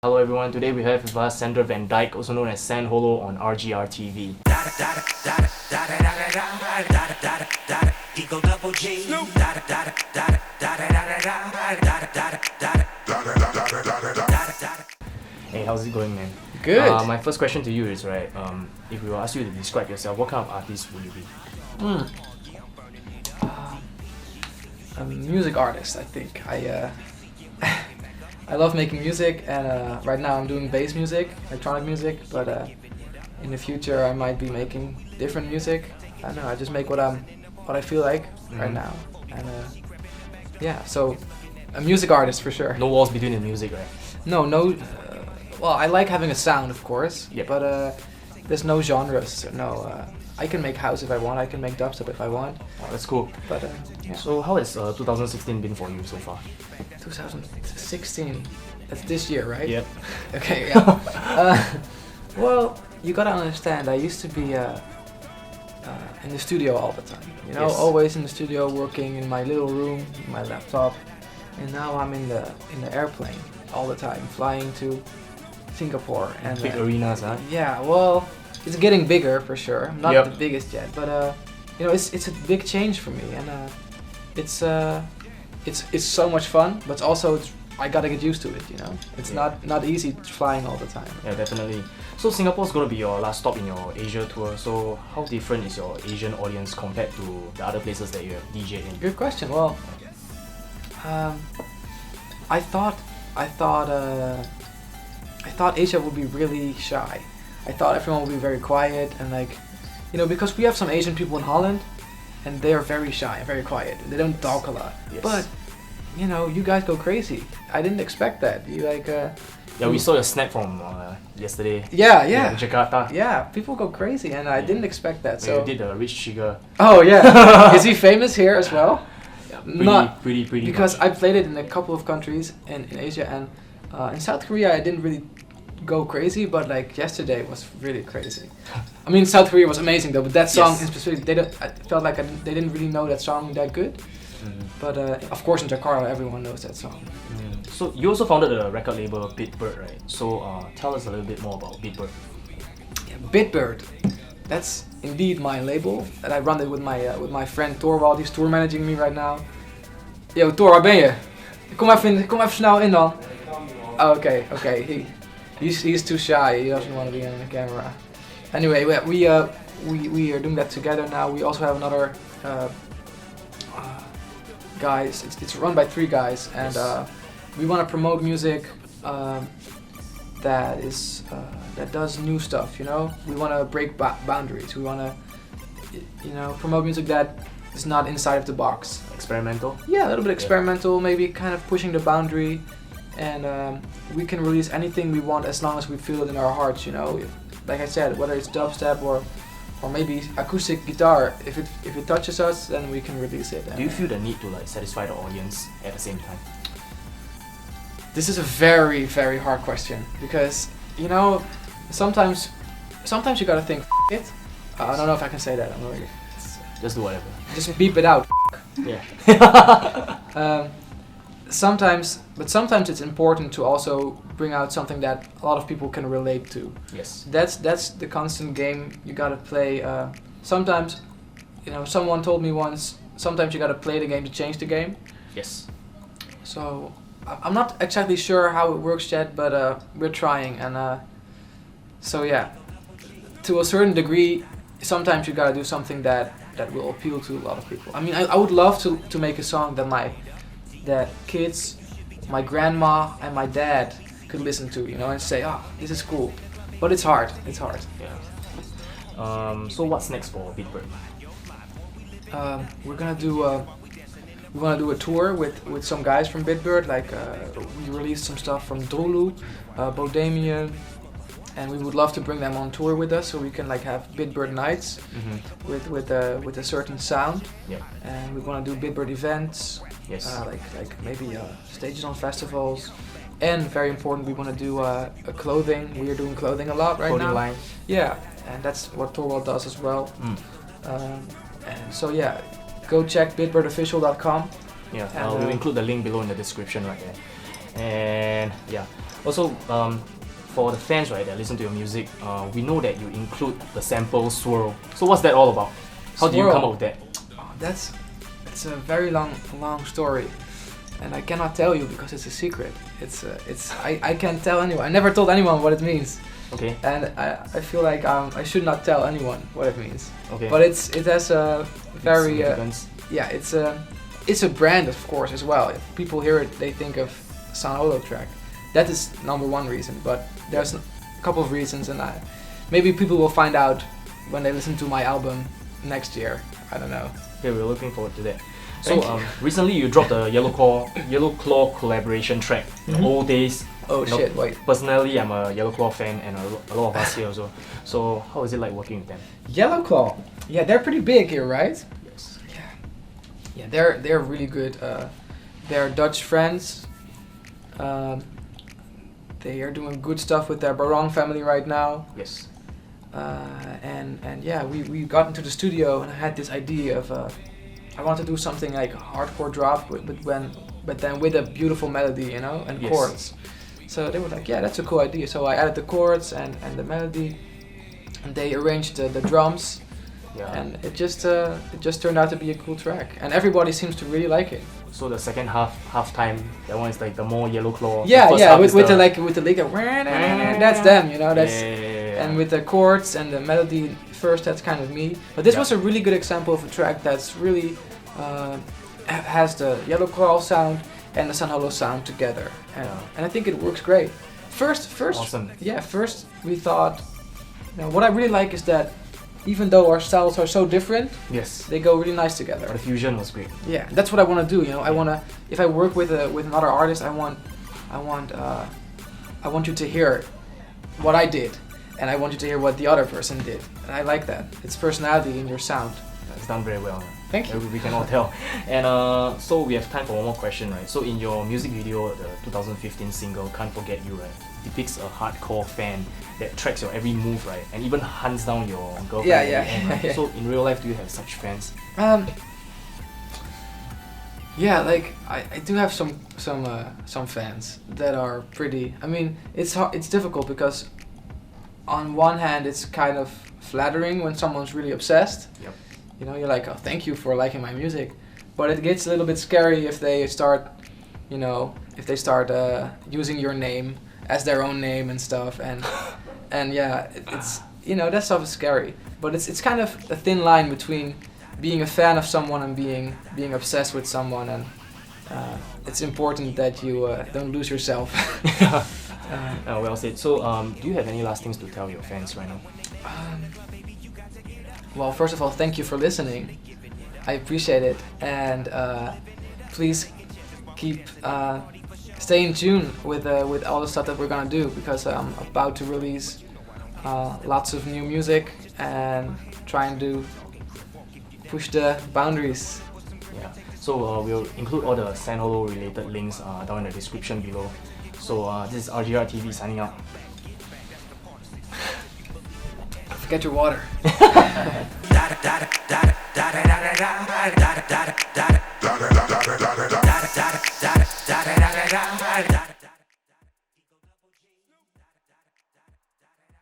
Hello everyone, today we have with us Sandra Van Dyke, also known as San Holo on RGR TV. Hey, how's it going, man? Good. My first question to you is, right, if we were ask you to describe yourself, what kind of artist would you be? A music artist, I think. I love making music, and right now I'm doing bass music, electronic music, but in the future I might be making different music. I don't know, I just make what I feel like right now. And yeah, so a music artist for sure. No walls between the music, right? No, well, I like having a sound, of course, Yep. but there's no genres. I can make house if I want, I can make dubstep if I want, Oh, that's cool. but yeah. So how has 2016 been for you so far? 2016, that's this year, right? Yep. Okay, yeah. Well, you gotta understand, I used to be in the studio all the time. You know, Yes. always in the studio, working in my little room, my laptop, and now I'm in the airplane all the time, flying to Singapore and Big arenas, huh? yeah. Well, it's getting bigger for sure. Not Yep. the biggest yet, but you know, it's a big change for me, and it's so much fun, but also I gotta get used to it. You know, it's Yeah. not easy flying all the time. Yeah, definitely. So Singapore's gonna be your last stop in your Asia tour. So how different is your Asian audience compared to the other places that you have DJ in? Good question. Well, I thought Asia would be really shy. I thought everyone would be very quiet and like, you know, because we have some Asian people in Holland, and they are very shy and very quiet. They don't talk a lot. Yes. But you know, you guys go crazy. I didn't expect that. You like. Yeah, we saw your snap from yesterday. Yeah. In Jakarta. Yeah, people go crazy, and I didn't expect that. Where So. you did the Rich Chiga. Oh yeah. Is he famous here as well? Yeah, pretty. Because much. I played it in a couple of countries in Asia, and in South Korea I didn't really go crazy, but like yesterday was really crazy. I mean, South Korea was amazing though, but that song Yes. in specific, I felt like they didn't really know that song that good. But of course in Jakarta everyone knows that song. So you also founded a record label, Bitbird, right? So tell us a little bit more about Bitbird. Yeah, Bitbird, that's indeed my label, and I run it with my friend Thorwald. He's tour managing me right now. Yo Thor, waar ben je? Kom even snel in dan. Oh, okay. He's too shy. He doesn't want to be on the camera. Anyway, we are doing that together now. We also have another guys. It's run by 3 guys, and Yes. we want to promote music that does new stuff. You know, we want to break boundaries. We want to, you know, promote music that is not inside of the box. Experimental. Yeah, a little bit experimental, maybe kind of pushing the boundary, and we can release anything we want as long as we feel it in our hearts. You know, like I said, whether it's dubstep or maybe acoustic guitar, if it touches us, then we can release it. Do you feel the need to like satisfy the audience at the same time? This is a very, very hard question, because you know, sometimes you gotta think it. I don't know if I can say that. I'm not really. Just do whatever. Just beep it out. Yeah. Sometimes it's important to also bring out something that a lot of people can relate to. Yes. That's the constant game you gotta play. Sometimes, you know, someone told me once, sometimes you gotta play the game to change the game. Yes. So I'm not exactly sure how it works yet, but we're trying, and so yeah, to a certain degree, sometimes you gotta do something that will appeal to a lot of people. I mean, I would love to make a song that kids, my grandma and my dad could listen to, you know, and say, oh, this is cool. But it's hard. Yeah. So what's next for Bitbird? We want to do a tour with some guys from Bitbird. Like we released some stuff from Dolu, Bodemian, and we would love to bring them on tour with us, so we can like have Bitbird nights with a certain sound. Yeah. And we want to do Bitbird events. Yes. Like maybe stages on festivals, and very important, we want to do a clothing. We are doing clothing a lot right Clothing now. line. Yeah, and that's what Thorwald does as well. And so yeah, go check bitbirdofficial.com. Yeah, And, we'll include the link below in the description right there. And yeah, Also, for the fans, right, that listen to your music, we know that you include the sample swirl. So what's that all about? How do you come up with that? Oh, it's a very long story, and I cannot tell you because it's a secret. I can't tell anyone. I never told anyone what it means. Okay. And I feel like I should not tell anyone what it means. Okay. But it has a very yeah, it's a brand of course as well. If people hear it, they think of San Holo track. That is number one reason. But there's a couple of reasons, and maybe people will find out when they listen to my album next year. I don't know. Okay, we're looking forward to that. So recently you dropped a Yellow Claw collaboration track. The old days. Oh shit! Wait. Personally, I'm a Yellow Claw fan, and a lot of us here also. So how is it like working with them? Yellow Claw. Yeah, they're pretty big here, right? Yes. Yeah, they're really good. They're Dutch friends. They are doing good stuff with their Barong family right now. Yes. And yeah, we got into the studio and I had this idea of I want to do something like a hardcore drop, but then with a beautiful melody, you know, and chords. So they were like, yeah, that's a cool idea. So I added the chords and the melody, and they arranged the drums. Yeah. And it just turned out to be a cool track, and everybody seems to really like it. So the second half time, that one is like the more Yellow Claw. Yeah, with the lick, that's them, you know. That's and with the chords and the melody first, that's kind of me. But this was a really good example of a track that's really has the Yellow Claw sound and the San Holo sound together, and I think it works great. First, awesome. Yeah, first we thought, you know, what I really like is that even though our styles are so different, they go really nice together. The fusion was great. Yeah, that's what I want to do. You know, I want to. If I work with another artist, I want you to hear what I did, and I want you to hear what the other person did. And I like that. It's personality in your sound. It's done very well. Thank you. We can all tell. And so we have time for one more question, right? So in your music video, the 2015 single "Can't Forget You," right, depicts a hardcore fan that tracks your every move, right, and even hunts down your girlfriend. Yeah. So in real life, do you have such fans? Yeah, like I do have some fans that are pretty. I mean, it's difficult because on one hand, it's kind of flattering when someone's really obsessed. Yep. You know, you're like, oh, thank you for liking my music, but it gets a little bit scary if they start, you know, using your name as their own name and stuff, and yeah, it's, you know, that stuff is scary. But it's kind of a thin line between being a fan of someone and being obsessed with someone, and it's important that you don't lose yourself. Well said. So, do you have any last things to tell your fans right now? Well, first of all, thank you for listening. I appreciate it, and please stay in tune with all the stuff that we're gonna do, because I'm about to release lots of new music and trying to push the boundaries. Yeah. So we'll include all the San Holo related links down in the description below. So this is RGR TV signing out. Forget your water.